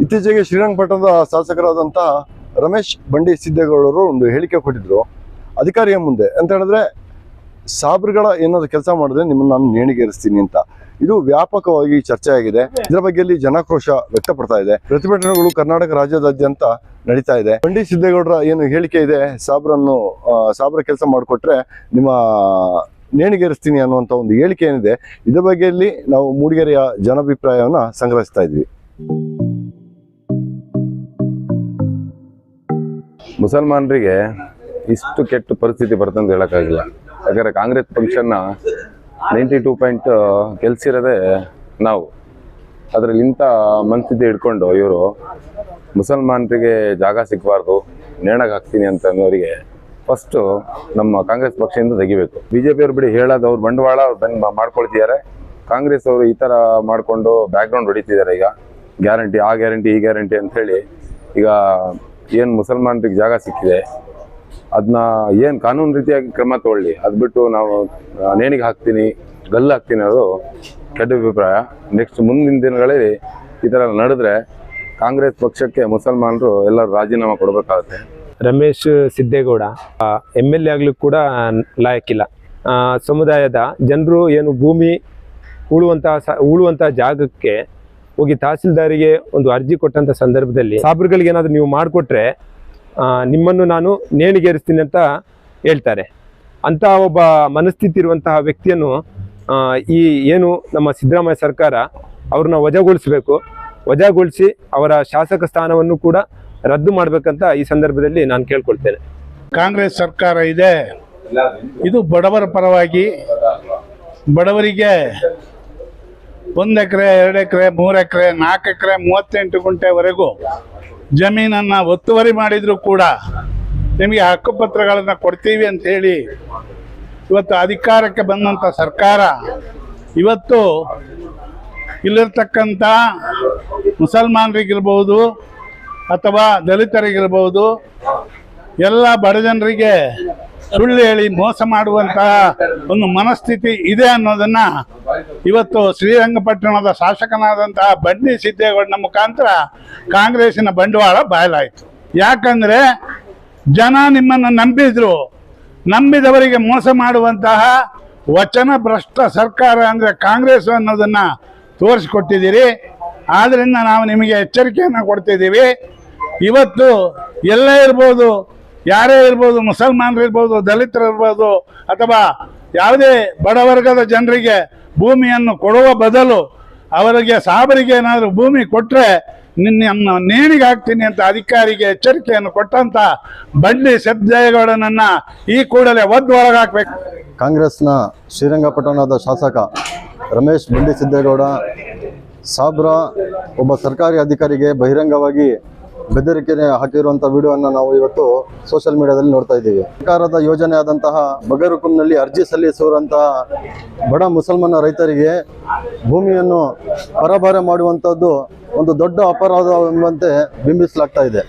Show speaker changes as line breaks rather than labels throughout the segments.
ಇತ್ತೀಚೆಗೆ ಶ್ರೀರಂಗಪಟ್ಟಣದ ಶಾಸಕರಾದಂಥ ರಮೇಶ್ ಬಂಡಿ ಸಿದ್ದೇಗೌಡರು ಒಂದು ಹೇಳಿಕೆ ಕೊಟ್ಟಿದ್ರು ಅಧಿಕಾರಿಯ ಮುಂದೆ ಅಂತ ಹೇಳಿದ್ರೆ ಸಾಬ್ರುಗಳ ಏನಾದ್ರು ಕೆಲಸ ಮಾಡಿದ್ರೆ ನಿಮ್ಮನ್ನು ನಾನು ನೇಣಿಗೇರಿಸ್ತೀನಿ ಅಂತ. ಇದು ವ್ಯಾಪಕವಾಗಿ ಚರ್ಚೆ ಆಗಿದೆ. ಇದರ ಬಗ್ಗೆ ಜನಾಕ್ರೋಶ ವ್ಯಕ್ತಪಡ್ತಾ ಇದೆ. ಪ್ರತಿಭಟನೆಗಳು ಕರ್ನಾಟಕ ರಾಜ್ಯದಾದ್ಯಂತ ನಡೀತಾ ಇದೆ. ಬಂಡಿ ಸಿದ್ದೇಗೌಡರ ಏನು ಹೇಳಿಕೆ ಇದೆ, ಸಾಬ್ರ ಕೆಲಸ ಮಾಡಿಕೊಟ್ರೆ ನಿಮ್ಮ ನೇಣಿಗೇರಿಸ್ತೀನಿ ಅನ್ನುವಂಥ ಒಂದು ಹೇಳಿಕೆ ಏನಿದೆ, ಇದರ ಬಗ್ಗೆ ನಾವು ಮೂಡಿಗೆರೆಯ ಜನಾಭಿಪ್ರಾಯವನ್ನ ಸಂಗ್ರಹಿಸ್ತಾ ಇದ್ವಿ.
ಮುಸಲ್ಮಾನರಿಗೆ ಇಷ್ಟು ಕೆಟ್ಟ ಪರಿಸ್ಥಿತಿ ಬರ್ತಂತ ಹೇಳಕ್ಕಾಗಿಲ್ಲ. ಯಾಕಂದ್ರೆ ಕಾಂಗ್ರೆಸ್ ಪಕ್ಷನ 92% ಗೆಲ್ಸಿರೋದೇ ನಾವು. ಅದರಲ್ಲಿ ಇಂಥ ಮನಸ್ಥಿತಿ ಇಟ್ಕೊಂಡು ಇವರು ಮುಸಲ್ಮಾನರಿಗೆ ಜಾಗ ಸಿಗಬಾರ್ದು, ನೇಣಗೆ ಹಾಕ್ತೀನಿ ಅಂತ ಅನ್ನೋರಿಗೆ ಫಸ್ಟು ನಮ್ಮ ಕಾಂಗ್ರೆಸ್ ಪಕ್ಷದಿಂದ ತೆಗಿಬೇಕು. ಬಿಜೆಪಿಯವ್ರು ಬಿಡಿ ಹೇಳೋದು, ಅವ್ರು ಬಂಡವಾಳ ಮಾಡ್ಕೊಳ್ತಿದ್ದಾರೆ. ಕಾಂಗ್ರೆಸ್ ಅವರು ಈ ಥರ ಮಾಡಿಕೊಂಡು ಬ್ಯಾಕ್ಗ್ರೌಂಡ್ ಹೊಡಿತಿದ್ದಾರೆ. ಈಗ ಗ್ಯಾರಂಟಿ, ಆ ಗ್ಯಾರಂಟಿ, ಈ ಗ್ಯಾರಂಟಿ ಅಂತ ಹೇಳಿ ಈಗ ಏನು ಮುಸಲ್ಮಾನರಿಗೆ ಜಾಗ ಸಿಕ್ಕಿದೆ ಅದನ್ನ ಏನು ಕಾನೂನು ರೀತಿಯಾಗಿ ಕ್ರಮ ತಗೊಳ್ಳಿ. ಅದು ಬಿಟ್ಟು ನಾವು ನೇಣಿಗೆ ಹಾಕ್ತೀನಿ, ಗಲ್ಲು ಹಾಕ್ತೀನಿ ಅನ್ನೋದು ಕೆಟ್ಟ ಅಭಿಪ್ರಾಯ. ನೆಕ್ಸ್ಟ್ ಮುಂದಿನ ದಿನಗಳಲ್ಲಿ ಈ ಥರ ನಡೆದ್ರೆ ಕಾಂಗ್ರೆಸ್ ಪಕ್ಷಕ್ಕೆ ಮುಸಲ್ಮಾನರು ಎಲ್ಲರೂ ರಾಜೀನಾಮೆ ಕೊಡಬೇಕಾಗುತ್ತೆ.
ರಮೇಶ್ ಸಿದ್ದೇಗೌಡ MLA ಆಗ್ಲಿಕ್ಕೆ ಕೂಡ ಲಾಯಕ್ಕಿಲ್ಲ. ಸಮುದಾಯದ ಜನರು ಏನು ಭೂಮಿ ಉಳುವಂಥ ಜಾಗಕ್ಕೆ ಹೋಗಿ ತಹಸೀಲ್ದಾರಿಗೆ ಒಂದು ಅರ್ಜಿ ಕೊಟ್ಟಂಥ ಸಂದರ್ಭದಲ್ಲಿ ಸಾಬ್ರುಗಳಿಗೆ ಏನಾದರೂ ನೀವು ಮಾಡಿಕೊಟ್ರೆ ನಿಮ್ಮನ್ನು ನಾನು ನೇಣಿಗೇರಿಸ್ತೀನಿ ಅಂತ ಹೇಳ್ತಾರೆ. ಅಂಥ ಒಬ್ಬ ಮನಸ್ಥಿತಿ ಇರುವಂತಹ ವ್ಯಕ್ತಿಯನ್ನು ಈ ಏನು ನಮ್ಮ ಸಿದ್ದರಾಮಯ್ಯ ಸರ್ಕಾರ ಅವ್ರನ್ನ ವಜಾಗೊಳಿಸಿ ಅವರ ಶಾಸಕ ಸ್ಥಾನವನ್ನು ಕೂಡ ರದ್ದು ಮಾಡಬೇಕಂತ ಈ ಸಂದರ್ಭದಲ್ಲಿ ನಾನು ಕೇಳ್ಕೊಳ್ತೇನೆ.
ಕಾಂಗ್ರೆಸ್ ಸರ್ಕಾರ ಇದೆ, ಇದು ಬಡವರ ಪರವಾಗಿ, ಬಡವರಿಗೆ 1 ಎಕರೆ, 2 ಎಕರೆ, 3 ಎಕರೆ, 4 ಎಕರೆ, 38 ಗುಂಟೆವರೆಗೂ ಜಮೀನನ್ನು ಒತ್ತುವರಿ ಮಾಡಿದರೂ ಕೂಡ ನಿಮಗೆ ಹಕ್ಕುಪತ್ರಗಳನ್ನು ಕೊಡ್ತೀವಿ ಅಂತ ಹೇಳಿ ಇವತ್ತು ಅಧಿಕಾರಕ್ಕೆ ಬಂದಂಥ ಸರ್ಕಾರ ಇವತ್ತು ಇಲ್ಲಿರ್ತಕ್ಕಂಥ ಮುಸಲ್ಮಾನರಿಗಿರ್ಬೋದು ಅಥವಾ ದಲಿತರಿಗಿರ್ಬೋದು ಎಲ್ಲ ಬಡ ಜನರಿಗೆ ಸುಳ್ಳು ಹೇಳಿ ಮೋಸ ಮಾಡುವಂತಹ ಒಂದು ಮನಸ್ಥಿತಿ ಇದೆ ಅನ್ನೋದನ್ನ ಇವತ್ತು ಶ್ರೀರಂಗಪಟ್ಟಣದ ಶಾಸಕನಾದಂತಹ ಬಂಡಿ ಸಿದ್ದೇಗೌಡನ ಮುಖಾಂತರ ಕಾಂಗ್ರೆಸ್ಸಿನ ಬಂಡವಾಳ ಬಯಲಾಯಿತು. ಯಾಕಂದ್ರೆ ಜನ ನಿಮ್ಮನ್ನು ನಂಬಿದವರಿಗೆ ಮೋಸ ಮಾಡುವಂತಹ ವಚನ ಭ್ರಷ್ಟ ಸರ್ಕಾರ ಅಂದ್ರೆ ಕಾಂಗ್ರೆಸ್ ಅನ್ನೋದನ್ನ ತೋರಿಸಿಕೊಟ್ಟಿದ್ದೀರಿ. ಆದ್ರಿಂದ ನಾವು ನಿಮಗೆ ಎಚ್ಚರಿಕೆಯನ್ನು ಕೊಡ್ತಿದ್ದೀವಿ. ಇವತ್ತು ಎಲ್ಲೇ ಇರ್ಬೋದು, ಯಾರೇ ಇರ್ಬೋದು, ಮುಸಲ್ಮಾನರು ಇರ್ಬೋದು, ದಲಿತರು ಇರ್ಬೋದು, ಅಥವಾ ಯಾವುದೇ ಬಡವರ್ಗದ ಜನರಿಗೆ ಭೂಮಿಯನ್ನು ಕೊಡುವ ಬದಲು ಅವರಿಗೆ ಸಾಬರಿಗೆ ಏನಾದರೂ ಭೂಮಿ ಕೊಟ್ಟರೆ ನಿನ್ನ ನೇಣಿಗೆ ಹಾಕ್ತೀನಿ ಅಂತ ಅಧಿಕಾರಿಗೆ ಎಚ್ಚರಿಕೆಯನ್ನು ಕೊಟ್ಟಂತ ಬಂಡಿ ಸಿದ್ದೇಗೌಡನನ್ನ ಈ ಕೂಡಲೇ ಹೊರಗಾಕ್ಬೇಕು.
ಕಾಂಗ್ರೆಸ್ನ ಶ್ರೀರಂಗಪಟ್ಟಣದ ಶಾಸಕ ರಮೇಶ್ ಬಂಡಿ ಸಿದ್ದೇಗೌಡ ಸಾಬ್ರ ಒಬ್ಬ ಸರ್ಕಾರಿ ಅಧಿಕಾರಿಗೆ ಬಹಿರಂಗವಾಗಿ ಬೆದರಿಕೆ ಹಾಕಿರುವಂಥ ವಿಡಿಯೋವನ್ನು ನಾವು ಇವತ್ತು ಸೋಷಿಯಲ್ ಮೀಡಿಯಾದಲ್ಲಿ ನೋಡ್ತಾ ಇದ್ದೀವಿ. ಸರ್ಕಾರದ ಯೋಜನೆ ಆದಂತಹ ಬಗರುಕುಂನಲ್ಲಿ ಅರ್ಜಿ ಸಲ್ಲಿಸಿರುವಂತಹ ಬಡ ಮುಸಲ್ಮಾನ ರೈತರಿಗೆ ಭೂಮಿಯನ್ನು ಪರಭಾರೆ ಮಾಡುವಂಥದ್ದು ಒಂದು ದೊಡ್ಡ ಅಪರಾಧ ಎಂಬಂತೆ ಬಿಂಬಿಸಲಾಗ್ತಾ ಇದೆ.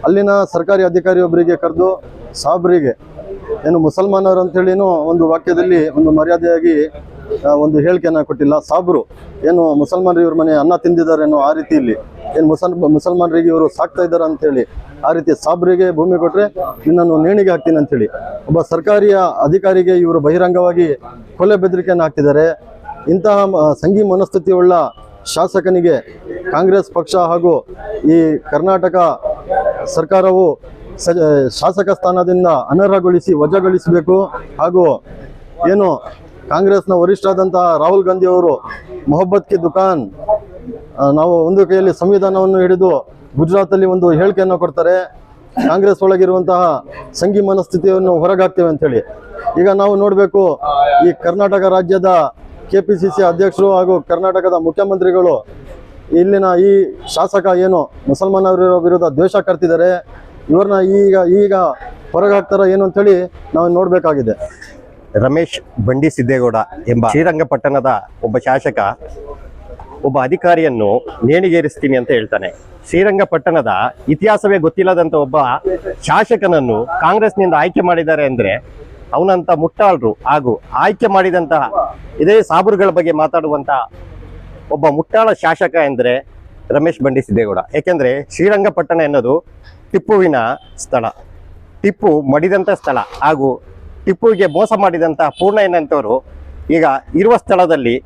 ಅಲ್ಲಿನ ಸರ್ಕಾರಿ ಅಧಿಕಾರಿಯೊಬ್ಬರಿಗೆ ಕರೆದು ಸಾಬ್ರಿಗೆ ಏನು ಮುಸಲ್ಮಾನರು ಅಂತೇಳಿನೂ ಒಂದು ವಾಕ್ಯದಲ್ಲಿ ಒಂದು ಮರ್ಯಾದೆಯಾಗಿ ಒಂದು ಹೇಳಿಕೆಯನ್ನು ಕೊಟ್ಟಿಲ್ಲ. ಸಾಬ್ರು ಏನು ಮುಸಲ್ಮಾನರು ಇವ್ರ ಮನೆ ಅನ್ನ ತಿಂದಿದ್ದಾರೇನೋ ಆ ರೀತಿಯಲ್ಲಿ ಏನು ಮುಸಲ್ಮಾನರಿಗೆ ಇವರು ಸಾಕ್ತಾ ಇದ್ದಾರೆ ಅಂತೇಳಿ ಆ ರೀತಿ ಸಾಬ್ರಿಗೆ ಭೂಮಿ ಕೊಟ್ಟರೆ ನಿನ್ನನ್ನು ನೇಣಿಗೆ ಹಾಕ್ತೀನಿ ಅಂತೇಳಿ ಒಬ್ಬ ಸರ್ಕಾರಿಯ ಅಧಿಕಾರಿಗೆ ಇವರು ಬಹಿರಂಗವಾಗಿ ಕೊಲೆ ಬೆದರಿಕೆಯನ್ನು ಹಾಕ್ತಿದ್ದಾರೆ. ಇಂತಹ ಸಂಘಿ ಮನಸ್ಥಿತಿಯುಳ್ಳ ಶಾಸಕನಿಗೆ ಕಾಂಗ್ರೆಸ್ ಪಕ್ಷ ಹಾಗೂ ಈ ಕರ್ನಾಟಕ ಸರ್ಕಾರವು ಶಾಸಕ ಸ್ಥಾನದಿಂದ ಅನರ್ಹಗೊಳಿಸಿ ವಜಾಗೊಳಿಸಬೇಕು. ಹಾಗೂ ಏನು ಕಾಂಗ್ರೆಸ್ನ ವರಿಷ್ಠರಾದಂತಹ ರಾಹುಲ್ ಗಾಂಧಿ ಅವರು ಮೊಹಬ್ಬತ್ ಕಿ ದುಕಾನ್, ನಾವು ಒಂದು ಕೈಯಲ್ಲಿ ಸಂವಿಧಾನವನ್ನು ಹಿಡಿದು ಗುಜರಾತಲ್ಲಿ ಒಂದು ಹೇಳಿಕೆಯನ್ನು ಕೊಡ್ತಾರೆ, ಕಾಂಗ್ರೆಸ್ ಒಳಗಿರುವಂತಹ ಸಂಘಿ ಮನಸ್ಥಿತಿಯನ್ನು ಹೊರಗಾಗ್ತೇವೆ ಅಂತೇಳಿ. ಈಗ ನಾವು ನೋಡಬೇಕು, ಈ ಕರ್ನಾಟಕ ರಾಜ್ಯದ KPCC ಅಧ್ಯಕ್ಷರು ಹಾಗೂ ಕರ್ನಾಟಕದ ಮುಖ್ಯಮಂತ್ರಿಗಳು ಇಲ್ಲಿನ ಈ ಶಾಸಕ ಏನು ಮುಸಲ್ಮಾನರ ವಿರುದ್ಧ ದ್ವೇಷ ಕರ್ತಿದ್ದಾರೆ, ಇವ್ರನ್ನ ಈಗ ಹೊರಗಾಗ್ತಾರ ಏನು ಅಂತೇಳಿ ನಾವು ನೋಡಬೇಕಾಗಿದೆ.
ರಮೇಶ್ ಬಂಡಿ ಸಿದ್ದೇಗೌಡ ಎಂಬ ಶ್ರೀರಂಗಪಟ್ಟಣದ ಒಬ್ಬ ಶಾಸಕ ಒಬ್ಬ ಅಧಿಕಾರಿಯನ್ನು ನೇಣಿಗೇರಿಸ್ತೀನಿ ಅಂತ ಹೇಳ್ತಾನೆ. ಶ್ರೀರಂಗಪಟ್ಟಣದ ಇತಿಹಾಸವೇ ಗೊತ್ತಿಲ್ಲದಂತ ಒಬ್ಬ ಶಾಸಕನನ್ನು ಕಾಂಗ್ರೆಸ್ನಿಂದ ಆಯ್ಕೆ ಮಾಡಿದ್ದಾರೆ ಅಂದ್ರೆ ಅವನಂತ ಮುಟ್ಟಾಳರು ಹಾಗೂ ಆಯ್ಕೆ ಮಾಡಿದಂತಹ ಇದೇ ಸಾಬರುಗಳ ಬಗ್ಗೆ ಮಾತಾಡುವಂತ ಒಬ್ಬ ಮುಟ್ಟಾಳ ಶಾಸಕ ಎಂದ್ರೆ ರಮೇಶ್ ಬಂಡಿ ಸಿದ್ದೇಗೌಡ. ಏಕೆಂದರೆ ಶ್ರೀರಂಗಪಟ್ಟಣ ಎನ್ನುವುದು ಟಿಪ್ಪುವಿನ ಸ್ಥಳ, ಟಿಪ್ಪು ಮಡಿದಂಥ ಸ್ಥಳ ಹಾಗೂ ಟಿಪ್ಪುವಿಗೆ ಮೋಸ ಮಾಡಿದಂಥ ಪೂರ್ಣಯ್ಯನಂತವರು ಈಗ ಇರುವ ಸ್ಥಳದಲ್ಲಿ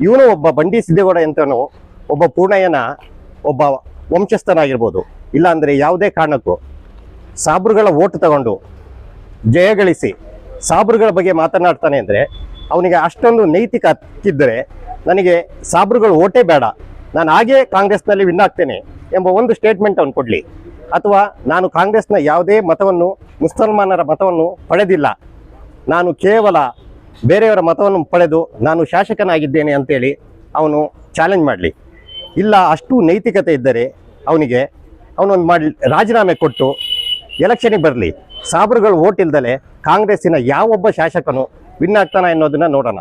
ಇವನು ಒಬ್ಬ ಬಂಡಿ ಸಿದ್ದೇಗೌಡ ಅಂತವನು ಒಬ್ಬ ಪೂರ್ಣಯ್ಯನ ಒಬ್ಬ ವಂಶಸ್ಥನಾಗಿರ್ಬೋದು. ಇಲ್ಲಾಂದರೆ ಯಾವುದೇ ಕಾರಣಕ್ಕೂ ಸಾಬ್ರುಗಳ ಓಟು ತಗೊಂಡು ಜಯಗಳಿಸಿ ಸಾಬ್ರುಗಳ ಬಗ್ಗೆ ಮಾತನಾಡ್ತಾನೆ ಅಂದರೆ ಅವನಿಗೆ ಅಷ್ಟೊಂದು ನೈತಿಕ ಹಕ್ಕಿದ್ದರೆ ನನಗೆ ಸಾಬ್ರುಗಳು ಓಟೇ ಬೇಡ, ನಾನು ಹಾಗೇ ಕಾಂಗ್ರೆಸ್ನಲ್ಲಿ ವಿನ್ ಆಗ್ತೇನೆ ಎಂಬ ಒಂದು ಸ್ಟೇಟ್ಮೆಂಟ್ ಅವನು ಕೊಡಲಿ. ಅಥವಾ ನಾನು ಕಾಂಗ್ರೆಸ್ನ ಯಾವುದೇ ಮತವನ್ನು, ಮುಸಲ್ಮಾನರ ಮತವನ್ನು ಪಡೆದಿಲ್ಲ, ನಾನು ಕೇವಲ ಬೇರೆಯವರ ಮತವನ್ನು ಪಡೆದು ನಾನು ಶಾಸಕನಾಗಿದ್ದೇನೆ ಅಂತೇಳಿ ಅವನು ಚಾಲೆಂಜ್ ಮಾಡಲಿ. ಇಲ್ಲ ಅಷ್ಟು ನೈತಿಕತೆ ಇದ್ದರೆ ಅವನೊಂದು ರಾಜೀನಾಮೆ ಕೊಟ್ಟು ಎಲೆಕ್ಷನಿಗೆ ಬರಲಿ. ಸಾಬ್ರುಗಳು ಓಟ್ ಇಲ್ದಲೆ ಕಾಂಗ್ರೆಸ್ಸಿನ ಯಾವೊಬ್ಬ ಶಾಸಕನು ವಿನ್ ಆಗ್ತಾನ ಎನ್ನೋದನ್ನ ನೋಡೋಣ.